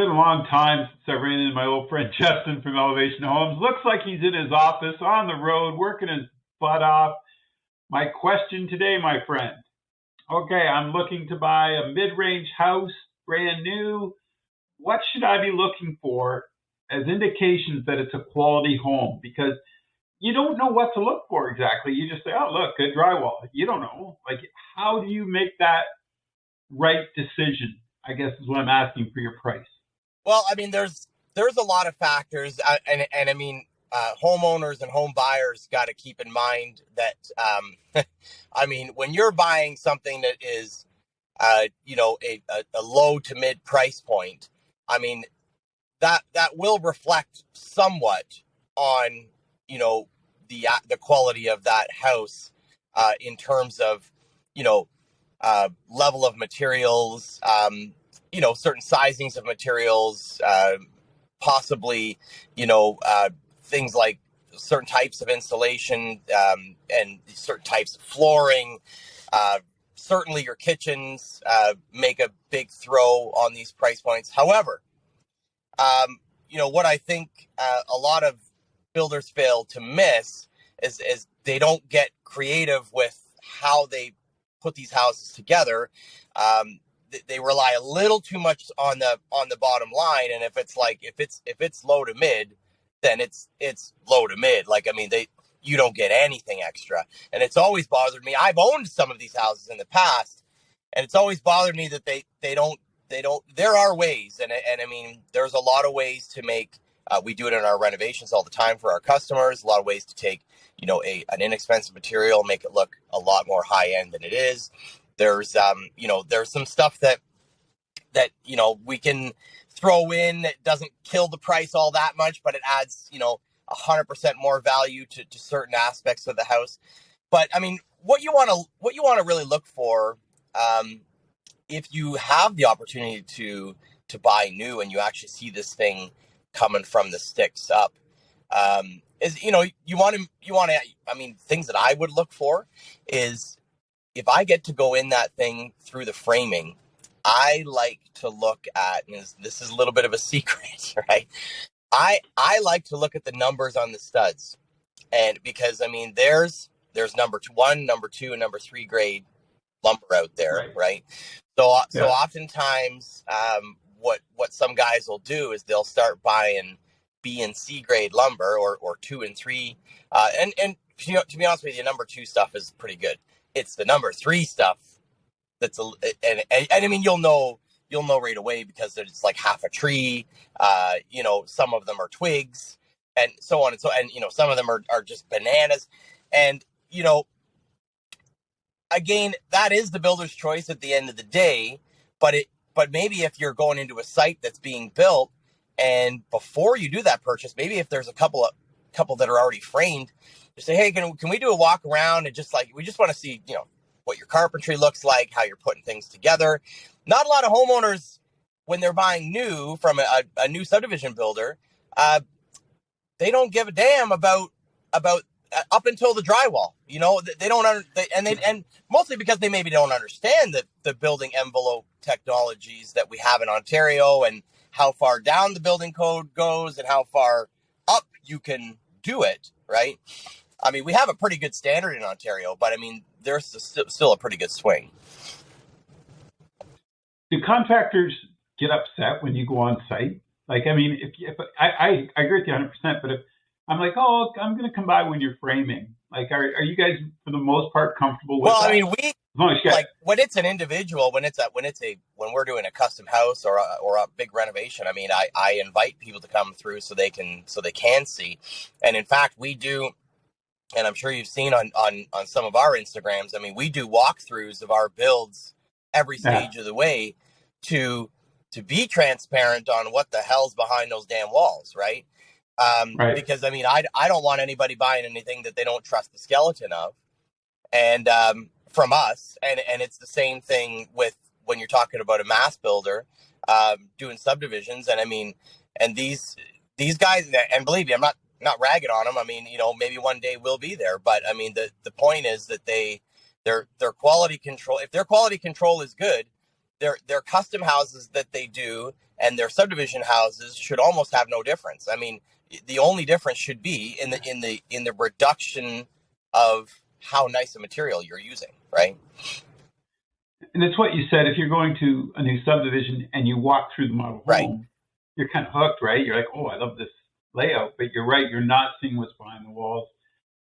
been a long time since I ran into my old friend Justin from Elevation Homes. Looks like he's in his office on the road working his butt off. My question today, my friend. Okay, I'm looking to buy a mid-range house, brand new. What should I be looking for as indications that it's a quality home? Because you don't know what to look for exactly. You just say, oh, look, good drywall. You don't know. Like, how do you make that right decision? I guess is what I'm asking for your price. Well, I mean, there's a lot of factors, and I mean, homeowners and home buyers got to keep in mind that, I mean, when you're buying something that is, a low to mid price point, I mean, that will reflect somewhat on, the quality of that house, in terms of, you know, level of materials, certain sizings of materials, possibly, things like certain types of insulation, and certain types of flooring. Certainly your kitchens make a big throw on these price points. However, what I think a lot of builders fail to miss is they don't get creative with how they put these houses together. They rely a little too much on the bottom line, and if it's low to mid, then it's low to mid. Like, I mean, you don't get anything extra, and it's always bothered me. I've owned some of these houses in the past, and it's always bothered me that they don't. There are ways, and I mean, there's a lot of ways to make. We do it in our renovations all the time for our customers. A lot of ways to take, an inexpensive material, make it look a lot more high end than it is. There's some stuff that we can throw in that doesn't kill the price all that much, but it adds 100% more value to certain aspects of the house. But I mean, what you want to really look for, if you have the opportunity to buy new and you actually see this thing coming from the sticks up, is you want to. I mean, things that I would look for is, if I get to go in that thing through the framing, I like to look at, and this is a little bit of a secret, right? I like to look at the numbers on the studs, and because I mean, there's number 1, number 2, and number 3 grade lumber out there, right? So oftentimes, what some guys will do is they'll start buying B and C grade lumber, or 2 and 3, and to be honest with you, number 2 stuff is pretty good. It's the number 3 stuff that's and I mean, you'll know right away, because it's like half a tree. Some of them are twigs, and so on and so, and some of them are just bananas, and again, that is the builder's choice at the end of the day. But maybe if you're going into a site that's being built, and before you do that purchase, maybe if there's a couple that are already framed, just say, hey, can we do a walk around, and we just want to see, what your carpentry looks like, how you're putting things together. Not a lot of homeowners, when they're buying new from a new subdivision builder, they don't give a damn about up until the drywall. They don't and mostly because they maybe don't understand the building envelope technologies that we have in Ontario, and how far down the building code goes and how far up you can do it, right? I mean, we have a pretty good standard in Ontario, but I mean, there's still a pretty good swing. Do contractors get upset when you go on site? Like, I mean, if I agree with you 100%, but if I'm like, oh, I'm going to come by when you're framing, like, are you guys for the most part comfortable with that? Well, I mean, like, when it's an individual, when we're doing a custom house or a big renovation, I mean, I invite people to come through so they can see. And in fact, we do, and I'm sure you've seen on some of our Instagrams, I mean, we do walkthroughs of our builds every stage of the way to be transparent on what the hell's behind those damn walls, right? Because I mean, I don't want anybody buying anything that they don't trust the skeleton of, and from us, and it's the same thing with when you're talking about a mass builder doing subdivisions, and I mean, and these guys, and believe me, I'm not ragging on them. I mean, maybe one day we'll be there, but I mean, the point is that their quality control, if their quality control is good, their custom houses that they do and their subdivision houses should almost have no difference. I mean, the only difference should be in the reduction of how nice a material you're using, right? And it's what you said. If you're going to a new subdivision and you walk through the model home, you're kind of hooked, right? You're like, oh, I love this layout. But you're right. You're not seeing what's behind the walls.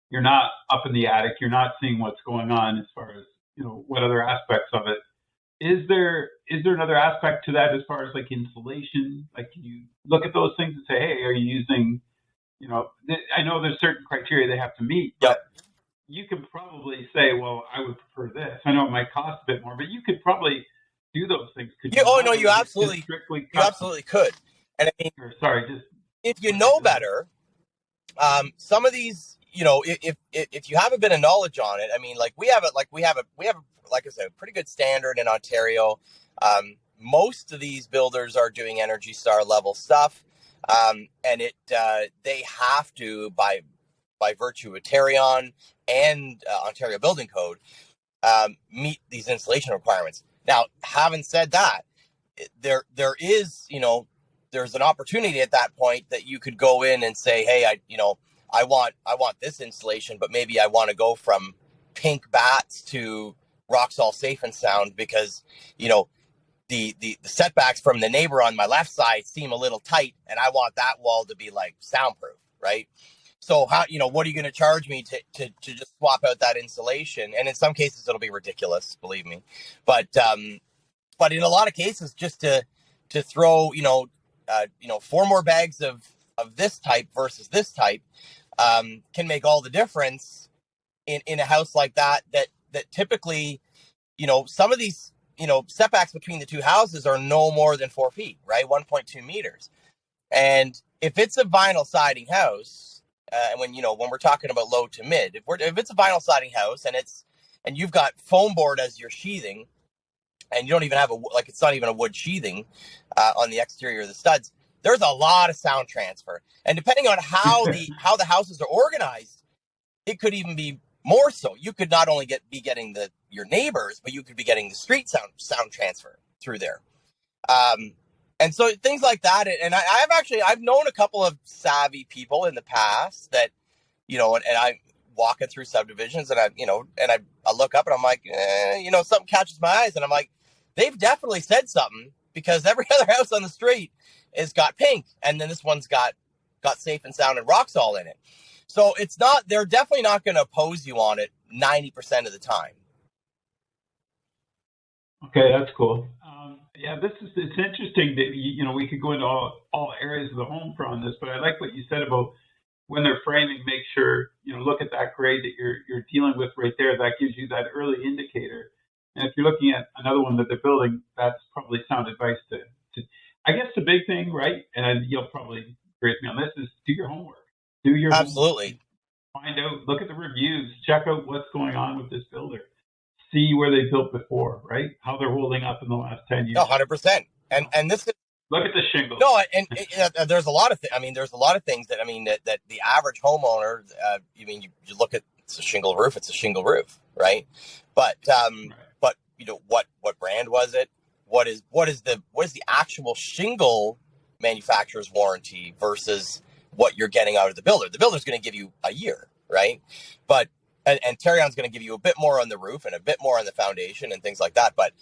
You're not up in the attic. You're not seeing what's going on as far as, what other aspects of it. Is there another aspect to that as far as like insulation? Like, can you look at those things and say, hey, are you using, I know there's certain criteria they have to meet, but you could probably say, well, I would prefer this. I know it might cost a bit more, but you could probably do those things. Could you? Oh no, you absolutely could. And I mean, if you know better, some of these, if you have a bit of knowledge on it, I mean, we have like I said, a pretty good standard in Ontario. Most of these builders are doing Energy Star level stuff, and they have to by virtue of Ontario and Ontario Building Code meet these insulation requirements. Now, having said that, there is, there's an opportunity at that point that you could go in and say, hey, I want this insulation, but maybe I want to go from pink bats to Roxol Safe and Sound because, the setbacks from the neighbor on my left side seem a little tight, and I want that wall to be like soundproof, right? So how, what are you going to charge me to just swap out that insulation? And in some cases it'll be ridiculous, believe me. But in a lot of cases, just to throw, 4 more bags of this type versus this type can make all the difference in a house like that typically, some of these, setbacks between the two houses are no more than 4 feet, right? 1.2 meters. And if it's a vinyl siding house, and when we're talking about low to mid, if it's a vinyl siding house and you've got foam board as your sheathing, and you don't even have it's not even a wood sheathing on the exterior of the studs, there's a lot of sound transfer. And depending on how the houses are organized, it could even be more so. You could not only be getting your neighbors, but you could be getting the street sound transfer through there. And so things like that. And I've known a couple of savvy people in the past that, and I'm walking through subdivisions and I look up and I'm like, something catches my eyes and I'm like, they've definitely said something because every other house on the street has got pink. And then this one's got Safe and Sound and Roxol in it. So they're definitely not going to oppose you on it 90% of the time. Okay, that's cool. It's interesting that, we could go into all areas of the home on this, but I like what you said about when they're framing, make sure, look at that grade that you're dealing with right there. That gives you that early indicator. And if you're looking at another one that they're building, that's probably sound advice to I guess the big thing, right? And you'll probably agree with me on this, is do your homework. Absolutely. Find out, look at the reviews, check out what's going on with this builder. See where they built before, right? How they're holding up in the last 10 years. 100%. And this is, look at the shingles. No, and there's a lot of there's a lot of things that that the average homeowner. You look at, it's a shingle roof. It's a shingle roof, right? But but what brand was it? What is the actual shingle manufacturer's warranty versus what you're getting out of the builder? The builder's going to give you a year, right? But and Terrion's going to give you a bit more on the roof and a bit more on the foundation and things like that. But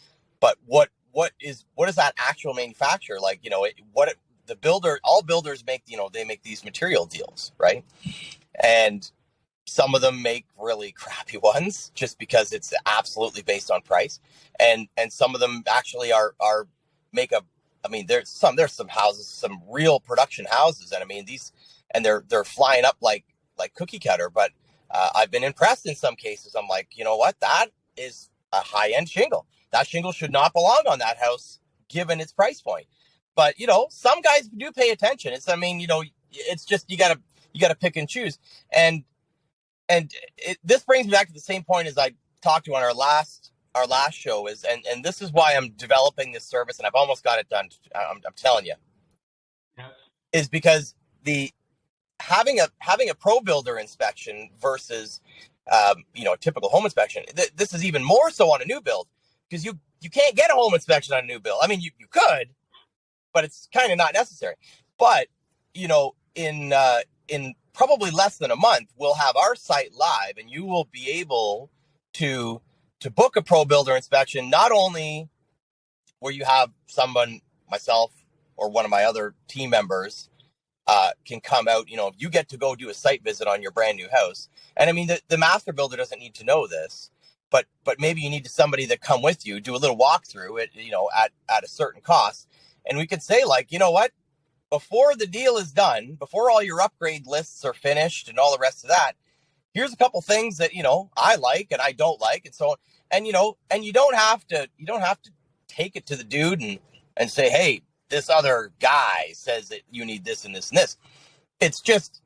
what is that actual manufacturer like? The builder, all builders make, they make these material deals, right? And some of them make really crappy ones just because it's absolutely based on price, and some of them actually there's some houses, some real production houses, and they're flying up like cookie cutter, but I've been impressed in some cases. I'm like, you know what? That is a high-end shingle. That shingle should not belong on that house, given its price point. But, some guys do pay attention. It's just, you gotta pick and choose. And this brings me back to the same point as I talked to on our last show is, and this is why I'm developing this service, and I've almost got it done. I'm telling you, yes. Is because having a pro builder inspection versus a typical home inspection. This is even more so on a new build, because you can't get a home inspection on a new build. You could, but it's kind of not necessary. But, you know, in probably less than a month, we'll have our site live, and you will be able to book a pro builder inspection, not only where you have someone, myself, or one of my other team members can come out. You know, you get to go do a site visit on your brand new house. And I mean, the master builder doesn't need to know this, but maybe you need somebody to come with you, do a little walkthrough at a certain cost. And we could say, like, you know what, before the deal is done, before all your upgrade lists are finished and all the rest of that, here's a couple things that, you know, I like and I don't like, and so on. And, you know, and you don't have to take it to the dude and say, hey, this other guy says that you need this and this and this. It's just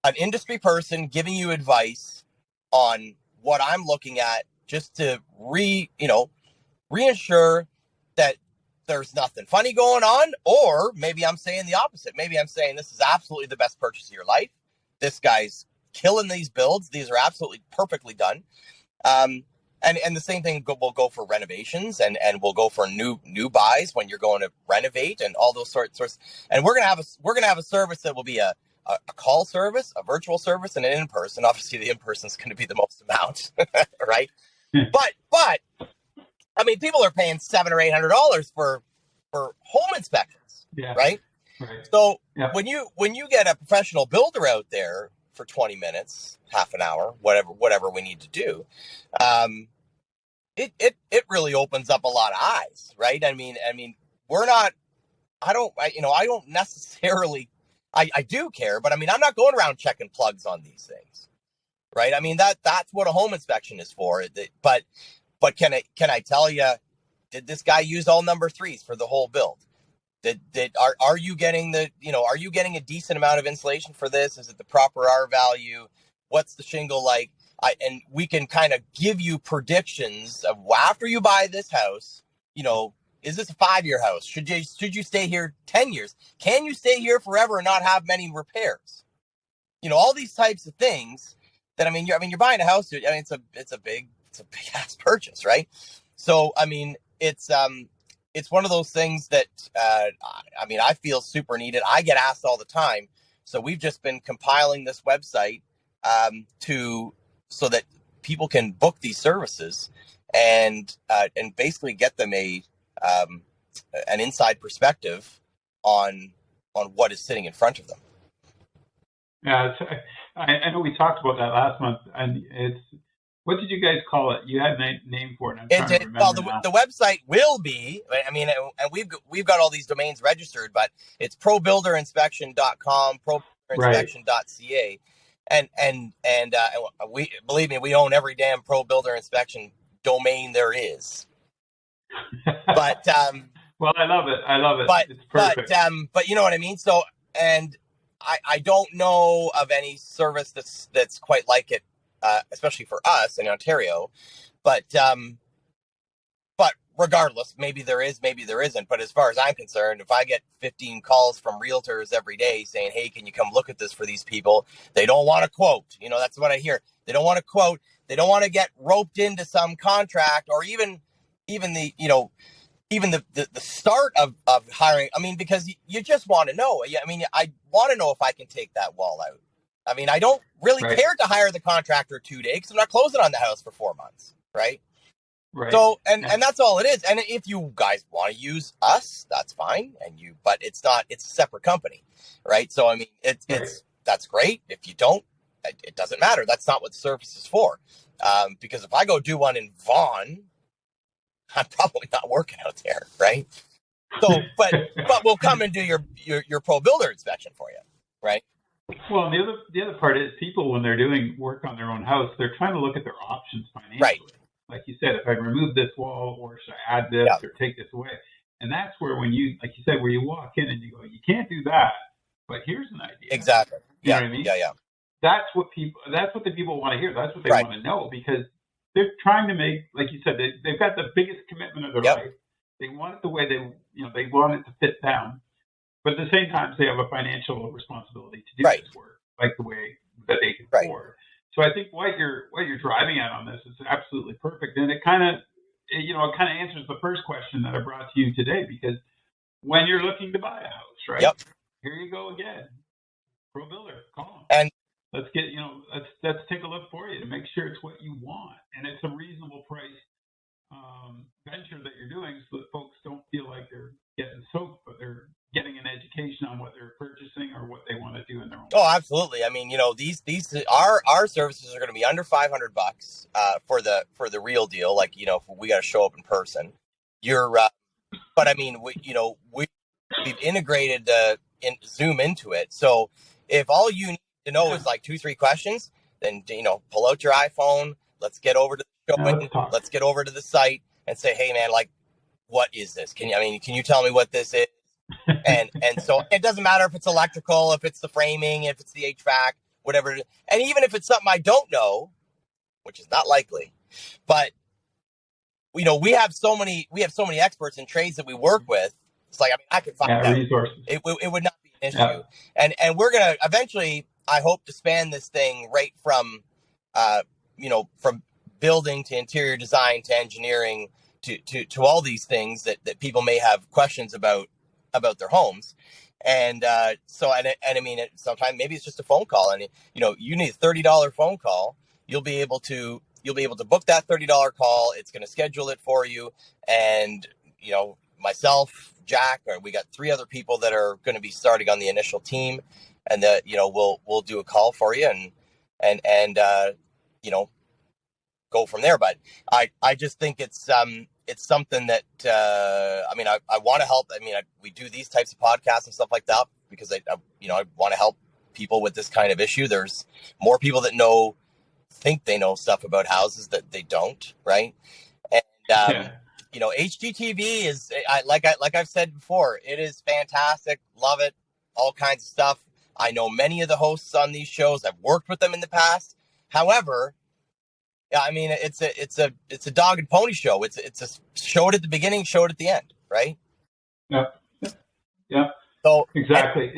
an industry person giving you advice on what I'm looking at, just to reassure that there's nothing funny going on. Or maybe I'm saying the opposite. Maybe I'm saying this is absolutely the best purchase of your life. This guy's killing these builds. These are absolutely perfectly done. And the same thing will go for renovations, and we'll go for new buys when you're going to renovate and all those sorts. And we're gonna have a service that will be a call service, a virtual service, and an in-person. Obviously, the in-person is going to be the most amount, right? But I mean, people are paying $700 or $800 for home inspections, right? So when you get a professional builder out there for 20 minutes, half an hour, whatever we need to do, it really opens up a lot of eyes, right? I mean, I don't necessarily, I do care, but I mean, I'm not going around checking plugs on these things, right? I mean, that's what a home inspection is for. But can I tell you, did this guy use all number 3s for the whole build? Are you getting are you getting a decent amount of insulation for this? Is it the proper R value? What's the shingle like? And we can kind of give you predictions of, after you buy this house, you know, is this a 5-year house? Should you stay here 10 years? Can you stay here forever and not have many repairs? You know, all these types of things that, you're buying a house. I mean, it's a big ass purchase, right? So, I mean, it's one of those things that, I feel super needed. I get asked all the time. So we've just been compiling this website so that people can book these services and basically get them an inside perspective on what is sitting in front of them. Yeah, I know we talked about that last month, and what did you guys call it? You had a name for it. I'm trying to remember now. The website will be, and we've got all these domains registered, but it's probuilderinspection.com, probuilderinspection.ca. And we, believe me, we own every damn pro builder inspection domain there is. But well, I love it. But it's perfect. But you know what I mean. So, and I don't know of any service that's quite like it, especially for us in Ontario. But regardless, maybe there is, maybe there isn't. But as far as I'm concerned, if I get 15 calls from realtors every day saying, hey, can you come look at this for these people? They don't want to quote. You know, that's what I hear. They don't want to quote. They don't want to get roped into some contract, or even the start of hiring. I mean, because you just want to know. I mean, I want to know if I can take that wall out. I mean, I don't really care to hire the contractor 2 days because I'm not closing on the house for 4 months, right? Right. So, and that's all it is. And if you guys want to use us, that's fine. But it's a separate company, right? So, I mean, that's great. If you don't, it doesn't matter. That's not what the service is for. Because if I go do one in Vaughan, I'm probably not working out there, right? So, but we'll come and do your pro builder inspection for you, right? Well, the other part is, people, when they're doing work on their own house, they're trying to look at their options financially. Right. Like you said, if I remove this wall, or should I add this, or take this away? And that's where, when you, like you said, where you walk in and you go, you can't do that, but here's an idea. Exactly. You know what I mean? Yeah. That's what the people want to hear. That's what they want to know, because they're trying to make, like you said, they've got the biggest commitment of their life. They want it the way they want it to fit down, but at the same time, they have a financial responsibility to do this work, like the way that they can afford. So I think what you're driving at on this is absolutely perfect, and it kind of answers the first question that I brought to you today, because when you're looking to buy a house, right? Yep. Here you go again. Pro Builder, call them. And Let's get, let's take a look for you to make sure it's what you want and it's a reasonable price venture that you're doing, so that folks don't feel like they're getting soaked, but they're getting an education on what they're purchasing or what they want to do in their own. Oh, absolutely. I mean, these our services are going to be under $500 for the real deal. Like, if we got to show up in person. But I mean, we've integrated Zoom into it. So if all you need to know is like 2-3 questions, then pull out your iPhone. Let's get over to the showing. Let's get over to the site and say, hey man, like, what is this? Can you tell me what this is? And so it doesn't matter if it's electrical, if it's the framing, if it's the HVAC, whatever. And even if it's something I don't know, which is not likely, but we have so many experts in trades that we work with. It's like, I could find out. Resources. It would not be an issue. Yeah. And we're gonna eventually, I hope, to span this thing right from from building to interior design to engineering to all these things that people may have questions about their homes. And I mean, sometimes maybe it's just a phone call, and you need a $30 phone call. You'll be able to book that $30 call. It's going to schedule it for you. And, myself, Jack, we got 3 other people that are going to be starting on the initial team, and that, we'll do a call for you and go from there. But I just think it's something that, I want to help. I mean, we do these types of podcasts and stuff like that because I want to help people with this kind of issue. There's more people that think they know stuff about houses that they don't, right? And HGTV is like I've said before, it is fantastic, love it, all kinds of stuff. I know many of the hosts on these shows. I've worked with them in the past. However, I mean, it's a dog and pony show. It's a show it at the beginning, show it at the end, right? Yeah. So exactly.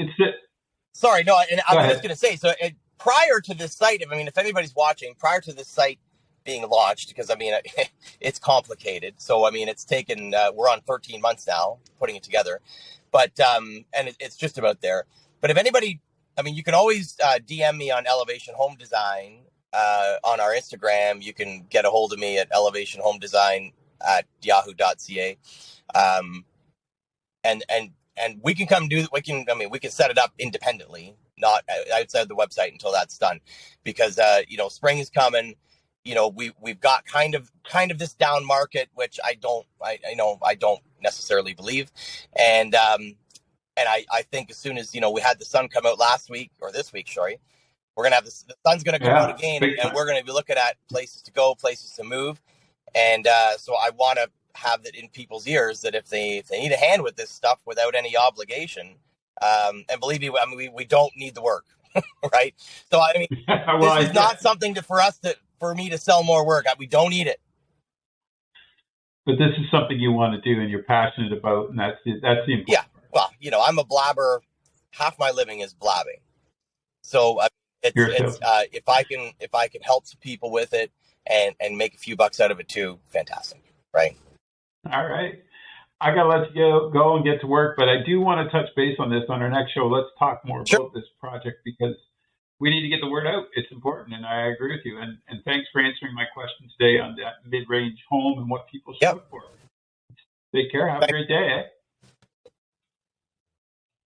Sorry, no, and I was just going to say, so prior to this site, if anybody's watching, prior to this site being launched, because it's complicated. So it's taken. We're on 13 months now putting it together, but and it's just about there. But if anybody, you can always DM me on Elevation Home Design on our Instagram. You can get a hold of me at elevationhomedesign@yahoo.ca, and we can come do. We can set it up independently, not outside the website until that's done, because spring is coming. We've got kind of this down market, which I don't necessarily believe, and I think as soon as we had the sun come out last week or this week, sorry, we're gonna have the sun's gonna come out again, and we're gonna be looking at places to go, places to move, and so I want to have that in people's ears that if they need a hand with this stuff without any obligation, and believe me, we don't need the work, right? So this is not something for me to sell more work. We don't need it. But this is something you want to do and you're passionate about, and that's the important part. Well, I'm a blabber. Half my living is blabbing. So if I can help some people with it and make a few bucks out of it too, fantastic, right? All right. I got to let you go and get to work, but I do want to touch base on this on our next show. Let's talk more about this project because we need to get the word out. It's important, and I agree with you. And thanks for answering my question today on that mid-range home and what people should look for. Take care. Have a great day, eh?